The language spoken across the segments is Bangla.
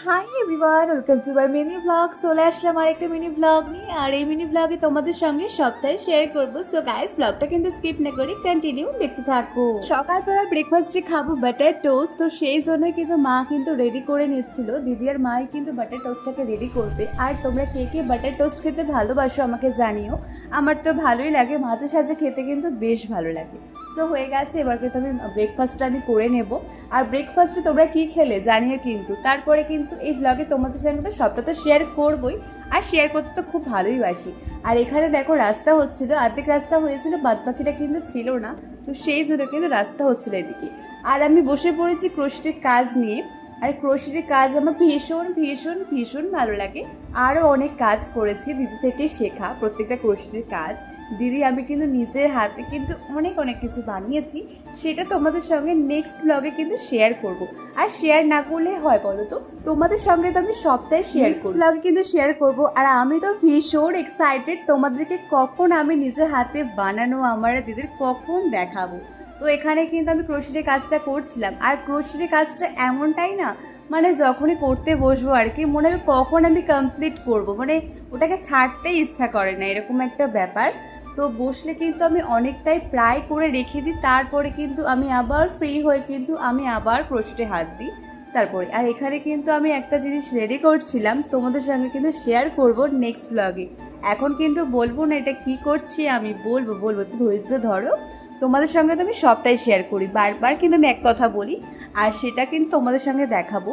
Hi everyone, welcome to my mini blog. চলে আসলাম আর একটা মিনি ব্লগ নিয়ে। আর এই মিনি ব্লগে তোমাদের সঙ্গে সবটাই শেয়ার করবো। সো গাইস, ব্লগটা কিন্তু স্কিপ না করে কন্টিনিউ দেখতে থাকো। সকালবেলা ব্রেকফাস্টে খাবো বাটার টোস্ট, তো সেই জন্যই কিন্তু মা কিন্তু রেডি করে নিচ্ছিল। দিদি আর মাই কিন্তু বাটার টোস্টটাকে রেডি করবে। আর তোমরা কে কে বাটার টোস্ট খেতে ভালোবাসো আমাকে জানিও। আমার তো ভালোই লাগে, মাঝে সাঝে খেতে কিন্তু বেশ ভালো লাগে। সো হয়ে গেছে, এবার কিন্তু আমি ব্রেকফাস্টটা আমি করে নেব। আর ব্রেকফাস্টে তোমরা কি খেলে জানিও কিন্তু। তারপরে কিন্তু এই ব্লগে তোমাদের সঙ্গে সবটা তো শেয়ার করবোই, আর শেয়ার করতে তো খুব ভালোই বাসি। আর এখানে দেখো রাস্তা হচ্ছিল, অর্ধেক রাস্তা হয়েছিল, বাদ বাকিটা কিন্তু ছিল না। তো সেই জন্য কিন্তু রাস্তা হচ্ছিল এদিকে। আর আমি বসে পড়েছি ক্রোশেটের কাজ নিয়ে। আর ক্রোশেটের কাজ আমার ভীষণ ভীষণ ভীষণ ভালো লাগে। আরও অনেক কাজ করেছি দিদি থেকে শেখা, প্রত্যেকটা ক্রোশেটের কাজ। দিদি আমি কিন্তু নিজের হাতে কিন্তু অনেক অনেক কিছু বানিয়েছি, সেটা তোমাদের সঙ্গে নেক্সট ব্লগে কিন্তু শেয়ার করব। আর শেয়ার না করলে হয় বলো তো, তোমাদের সঙ্গে তো আমি সবটাই শেয়ার করব, ব্লগে কিন্তু শেয়ার করব। আর আমি তো ভীষণ এক্সাইটেড তোমাদেরকে কখন আমি নিজের হাতে বানানো আমার দিদির কখন দেখাবো। তো এখানে কিন্তু আমি ক্রোশেটের কাজটা করছিলাম। আর ক্রোশেটের কাজটা এমনটাই না, মানে যখনই করতে বসবো আর কি মনে হয় কখন আমি কমপ্লিট করব, মানে ওটাকে ছাড়তেই ইচ্ছা করে না, এরকম একটা ব্যাপার। তো বসলে কিন্তু আমি অনেকটাই প্রায় করে রেখে দিই, তারপরে কিন্তু আমি আবার ফ্রি হয়ে কিন্তু আমি আবার ক্রোশেটে হাত দিই তারপরে। আর এখানে কিন্তু আমি একটা জিনিস রেডি করছিলাম, তোমাদের সঙ্গে কিন্তু শেয়ার করব নেক্সট ব্লগে। এখন কিন্তু বলবো না এটা কি করছি, আমি বলবো তো ধৈর্য ধরো। তোমাদের সঙ্গে তো আমি সবটাই শেয়ার করি, বারবার কিন্তু আমি এক কথা বলি, আর সেটা কিন্তু তোমাদের সঙ্গে দেখাবো।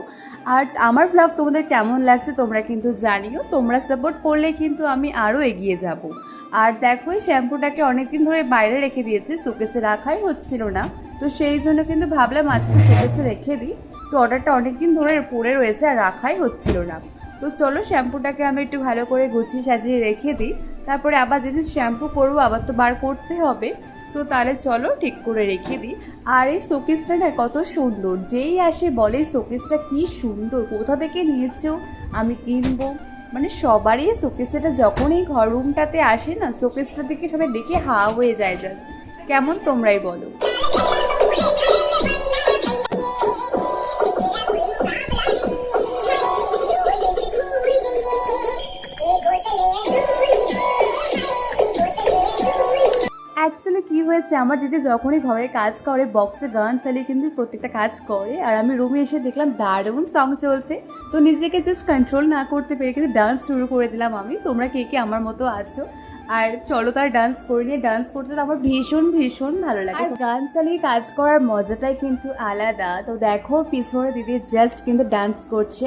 আর আমার ব্লগ তোমাদের কেমন লাগছে তোমরা কিন্তু জানিও। তোমরা সাপোর্ট করলে কিন্তু আমি আরও এগিয়ে যাব। আর দেখো এই শ্যাম্পুটাকে অনেকদিন ধরে বাইরে রেখে দিয়েছি, শোকেসে রাখাই হচ্ছিল না। তো সেই জন্য কিন্তু ভাবলাম আজকে শোকেসে রেখে দিই। তো অর্ডারটা অনেকদিন ধরে পড়ে রয়েছে আর রাখাই হচ্ছিল না। তো চলো শ্যাম্পুটাকে আমি একটু ভালো করে গুছিয়ে সাজিয়ে রেখে দিই, তারপরে আবার যেদিন শ্যাম্পু করবো আবার তো বার করতে হবে। সো তাহলে চলো ঠিক করে রেখে দিই। আর এই শোকেসটা না কত সুন্দর, যেই আসে বলে শোকেসটা কি সুন্দর, কোথা থেকে নিয়েছো, আমি কিনবো। মানে সবারই শোকেসটা যখন এই ঘর রুমটাতে আসে না, শোকেসটা দেখে সবাই দেখে হাওয়া হয়ে যায় যাচ্ছে। কেমন তোমরাই বলো। অ্যাকচুয়ালি কী হয়েছে, আমার দিদি যখনই ঘরে কাজ করে বক্সে গান চালিয়ে কিন্তু প্রত্যেকটা কাজ করে। আর আমি রুমে এসে দেখলাম দারুণ সং চলছে, তো নিজেকে জাস্ট কন্ট্রোল না করতে পেরে কিন্তু ডান্স শুরু করে দিলাম আমি। তোমরা কে কে আমার মতো আছো? আর চলো তার ডান্স করে নিয়ে, ডান্স করতে তো আমার ভীষণ ভীষণ ভালো লাগে। গান চালিয়ে কাজ করার মজাটাই কিন্তু আলাদা। তো দেখো পিছনে দিদি জাস্ট কিন্তু ডান্স করছে।